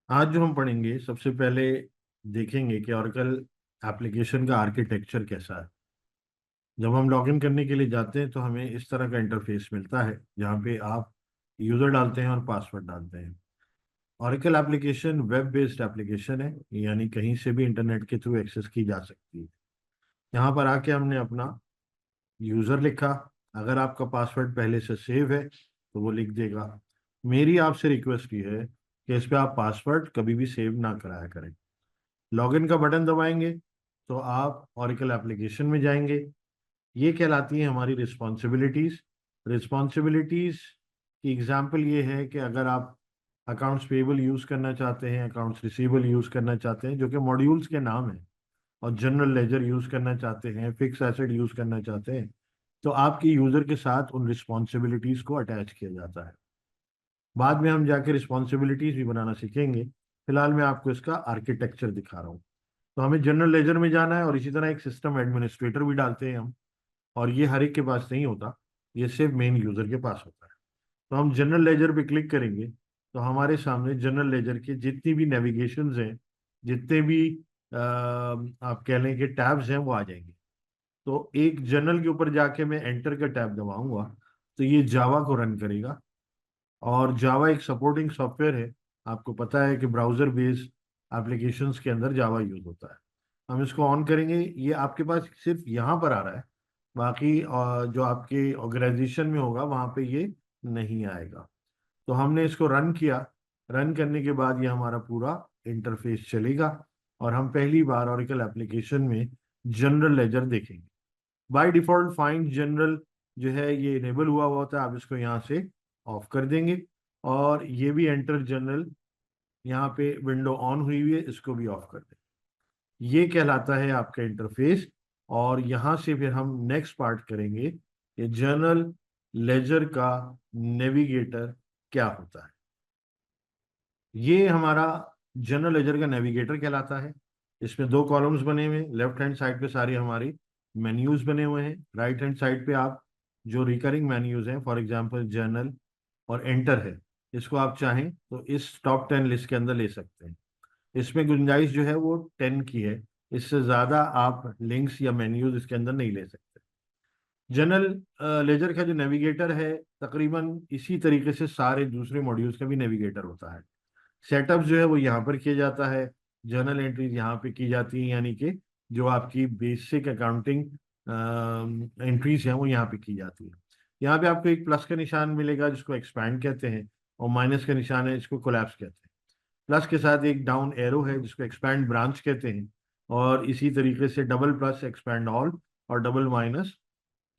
आज जो हम पढ़ेंगे सबसे पहले देखेंगे कि ऑरेकल एप्लीकेशन का आर्किटेक्चर कैसा है। जब हम लॉगिन करने के लिए जाते हैं तो हमें इस तरह का इंटरफेस मिलता है जहाँ पे आप यूज़र डालते हैं और पासवर्ड डालते हैं। Oracle application web based application है, यानी कहीं से भी इंटरनेट के थ्रू एक्सेस की जा सकती है। यहाँ पर आके हमने अपना यूज़र लिखा। अगर आपका पासवर्ड पहले से सेव है तो वो लिख देगा। मेरी आपसे रिक्वेस्ट ये है कि इस पे आप पासवर्ड कभी भी सेव ना कराया करें। लॉगिन का बटन दबाएंगे तो आप ऑरेकल एप्लीकेशन में जाएंगे। ये कहलाती है हमारी रिस्पॉन्सिबिलिटीज। रिस्पॉन्सिबिलिटीज की एग्जांपल ये है कि अगर आप अकाउंट्स पेबल यूज करना चाहते हैं, अकाउंट्स रिसीवेबल यूज करना चाहते हैं जो कि मॉड्यूल्स के नाम हैं, और जनरल लेजर यूज करना चाहते हैं, फिक्स एसेट यूज करना चाहते हैं, तो आपकी यूजर के साथ उन रिस्पॉन्सिबिलिटीज को अटैच किया जाता है। बाद में हम जाके रिस्पॉन्सिबिलिटीज भी बनाना सीखेंगे। फिलहाल मैं आपको इसका आर्किटेक्चर दिखा रहा हूँ। तो हमें जनरल लेजर में जाना है और इसी तरह एक सिस्टम एडमिनिस्ट्रेटर भी डालते हैं हम। और ये हर एक के पास नहीं होता, ये सिर्फ मेन यूजर के पास होता है। तो हम जनरल लेजर पे क्लिक करेंगे तो हमारे सामने जनरल लेजर के जितनी भी नेविगेशंस हैं, जितने भी आप कह लें कि टैब्स हैं, वो आ जाएंगे। तो एक जनरल के ऊपर जाके मैं एंटर का टैब दबाऊंगा तो ये जावा को रन करेगा। और जावा एक सपोर्टिंग सॉफ्टवेयर है। आपको पता है कि ब्राउजर बेस्ड एप्लीकेशंस के अंदर जावा यूज होता है। हम इसको ऑन करेंगे, ये आपके पास सिर्फ यहाँ पर आ रहा है, बाकी जो आपके ऑर्गेनाइजेशन में होगा वहाँ पे ये नहीं आएगा। तो हमने इसको रन किया। रन करने के बाद ये हमारा पूरा इंटरफेस चलेगा और हम पहली बार ओरेकल एप्लीकेशन में जनरल लेजर देखेंगे। बाय डिफॉल्ट फाइंड जनरल जो है ये इनेबल हुआ हुआ होता है, आप इसको यहाँ से ऑफ कर देंगे। और ये भी एंटर जनरल, यहाँ पे विंडो ऑन हुई हुई है, इसको भी ऑफ कर देंगे। ये कहलाता है आपका इंटरफेस। और यहाँ से फिर हम नेक्स्ट पार्ट करेंगे कि जनरल लेजर का नेविगेटर क्या होता है। ये हमारा जनरल लेजर का नेविगेटर कहलाता है। इसमें दो कॉलम्स बने हुए हैं। लेफ्ट हैंड साइड पे सारी हमारी मेन्यूज बने हुए हैं। राइट हैंड साइड पे आप जो रिकरिंग मेन्यूज हैं, फॉर एग्जांपल जर्नल और एंटर है, इसको आप चाहें तो इस टॉप 10 लिस्ट के अंदर ले सकते हैं। इसमें गुंजाइश जो है वो 10 की है। इससे ज़्यादा आप लिंक्स या मेन्यूज इसके अंदर नहीं ले सकते। जनरल लेजर का जो नेविगेटर है, तकरीबन इसी तरीके से सारे दूसरे मॉड्यूल्स का भी नेविगेटर होता है। सेटअप जो है वो यहाँ पर किया जाता है। जर्नल एंट्रीज यहाँ पे की जाती हैं, यानी कि जो आपकी बेसिक अकाउंटिंग एंट्रीज हैं वो यहाँ पे की जाती है। यहाँ पे आपको एक प्लस का निशान मिलेगा जिसको एक्सपैंड कहते हैं, और माइनस का निशान है जिसको कोलैप्स कहते हैं। प्लस के साथ एक डाउन एरो है जिसको एक्सपैंड ब्रांच कहते हैं। और इसी तरीके से डबल प्लस एक्सपैंड ऑल, और डबल माइनस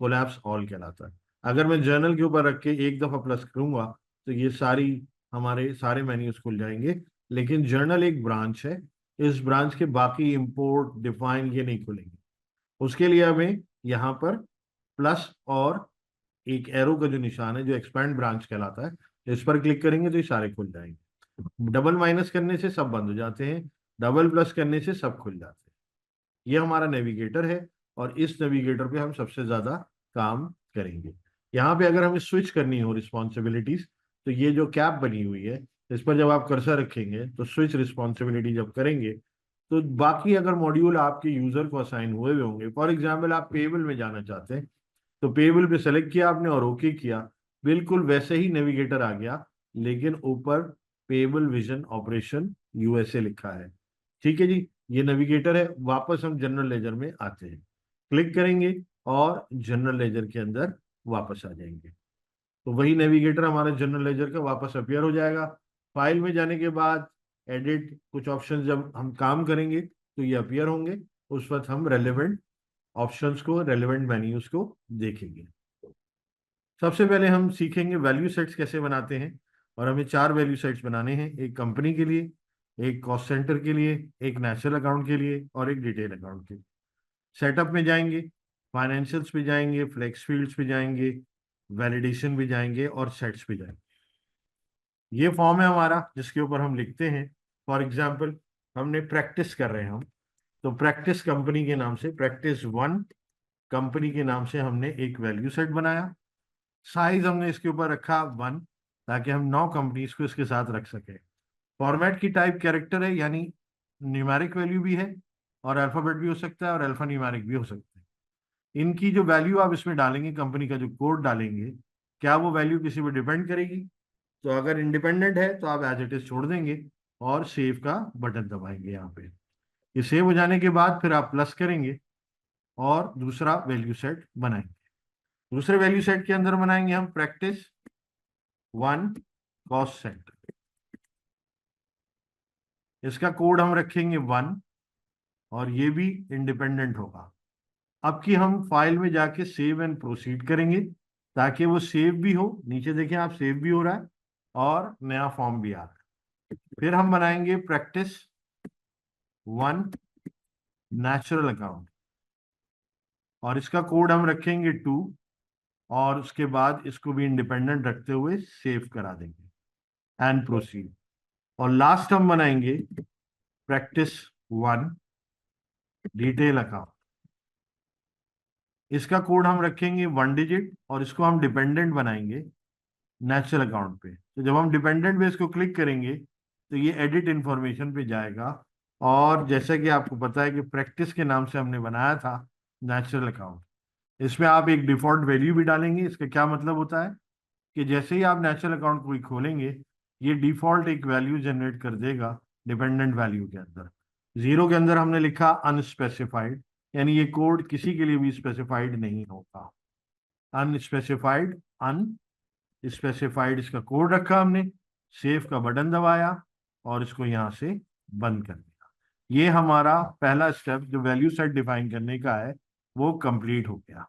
कोलैप्स ऑल कहलाता है। अगर मैं जर्नल के ऊपर रख के एक दफा प्लस करूंगा तो ये सारी हमारे सारे मेन्यूज खुल जाएंगे। लेकिन जर्नल एक ब्रांच है, इस ब्रांच के बाकी इंपोर्ट डिफाइन ये नहीं खुलेंगे। उसके लिए हमें यहाँ पर प्लस और एक एरो का जो निशान है जो एक्सपैंड ब्रांच कहलाता है, इस पर क्लिक करेंगे तो ये सारे खुल जाएंगे। डबल माइनस करने से सब बंद हो जाते हैं, डबल प्लस करने से सब खुल जाते हैं। ये हमारा नेविगेटर है और इस नेविगेटर पे हम सबसे ज्यादा काम करेंगे। यहाँ पे अगर हमें स्विच करनी हो रिस्पॉन्सिबिलिटीज, तो ये जो कैप बनी हुई है इस पर जब आप कर्सर रखेंगे तो स्विच रिस्पॉन्सिबिलिटी जब करेंगे तो बाकी अगर मॉड्यूल आपके यूजर को असाइन हुए हुए होंगे, फॉर एग्जाम्पल आप पेबल में जाना चाहते हैं तो पेबल पे सेलेक्ट किया आपने और ओके किया, बिल्कुल वैसे ही नेविगेटर आ गया, लेकिन ऊपर पेबल विजन ऑपरेशन यूएसए लिखा है। ठीक है जी, ये नेविगेटर है। वापस हम जनरल लेजर में आते हैं, क्लिक करेंगे और जनरल लेजर के अंदर वापस आ जाएंगे। तो वही नेविगेटर हमारा जनरल लेजर का वापस अपीयर हो जाएगा। फाइल में जाने के बाद एडिट कुछ ऑप्शन जब हम काम करेंगे तो ये अपीयर होंगे। उस वक्त हम रेलेवेंट ऑप्शंस को, रेलेवेंट मेन्यूज को देखेंगे। सबसे पहले हम सीखेंगे वैल्यू सेट्स कैसे बनाते हैं। और हमें 4 वैल्यू सेट्स बनाने हैं, एक कंपनी के लिए, एक कॉस्ट सेंटर के लिए, एक नेचुरल अकाउंट के लिए और एक डिटेल अकाउंट के लिए। सेटअप में जाएंगे, फाइनेंशियल्स पे जाएंगे, फ्लेक्स फील्ड्स पे जाएंगे, वैलिडेशन पे जाएंगे और सेट्स पे जाएंगे। ये फॉर्म है हमारा जिसके ऊपर हम लिखते हैं। फॉर एग्जाम्पल हमने प्रैक्टिस कर रहे हैं हम, तो प्रैक्टिस कंपनी के नाम से, प्रैक्टिस 1 कंपनी के नाम से हमने एक वैल्यू सेट बनाया। साइज हमने इसके ऊपर रखा 1, ताकि हम 9 कंपनीज को इसके साथ रख सके। फॉर्मेट की टाइप कैरेक्टर है, यानी न्यूमेरिक वैल्यू भी है और अल्फाबेट भी हो सकता है और अल्फा न्यूमेरिक भी हो सकता है। इनकी जो वैल्यू आप इसमें डालेंगे, कंपनी का जो कोड डालेंगे, क्या वो वैल्यू किसी पर डिपेंड करेगी? तो अगर इंडिपेंडेंट है तो आप एज इट इज छोड़ देंगे और सेव का बटन दबाएंगे यहाँ पे। ये सेव हो जाने के बाद फिर आप प्लस करेंगे और दूसरा वैल्यू सेट बनाएंगे। दूसरे वैल्यू सेट के अंदर बनाएंगे हम प्रैक्टिस 1 कॉस्ट सेंटर। इसका कोड हम रखेंगे 1 और ये भी इंडिपेंडेंट होगा। अब की हम फाइल में जाके सेव एंड प्रोसीड करेंगे ताकि वो सेव भी हो, नीचे देखें आप सेव भी हो रहा है और नया फॉर्म भी आ रहा है। फिर हम बनाएंगे प्रैक्टिस 1 नेचुरल अकाउंट और इसका कोड हम रखेंगे 2 और उसके बाद इसको भी इंडिपेंडेंट रखते हुए सेव करा देंगे एंड प्रोसीड। और लास्ट हम बनाएंगे प्रैक्टिस 1 डिटेल अकाउंट। इसका कोड हम रखेंगे 1 डिजिट और इसको हम डिपेंडेंट बनाएंगे नेचुरल अकाउंट पे। तो जब हम डिपेंडेंट पे इसको क्लिक करेंगे तो ये एडिट इंफॉर्मेशन पे जाएगा और जैसा कि आपको पता है कि प्रैक्टिस के नाम से हमने बनाया था नेचुरल अकाउंट, इसमें आप एक डिफॉल्ट वैल्यू भी डालेंगे। इसका क्या मतलब होता है कि जैसे ही आप नेचुरल अकाउंट कोई खोलेंगे ये डिफॉल्ट एक वैल्यू जनरेट कर देगा डिपेंडेंट वैल्यू के अंदर। जीरो के अंदर हमने लिखा अनस्पेसिफाइड, यानी ये कोड किसी के लिए भी स्पेसिफाइड नहीं होगा। अनस्पेसिफाइड अनस्पेसिफाइड इसका कोड रखा हमने, सेव का बटन दबाया और इसको यहाँ से बंद कर दिया। ये हमारा पहला स्टेप जो वैल्यू सेट डिफाइन करने का है वो कंप्लीट हो गया।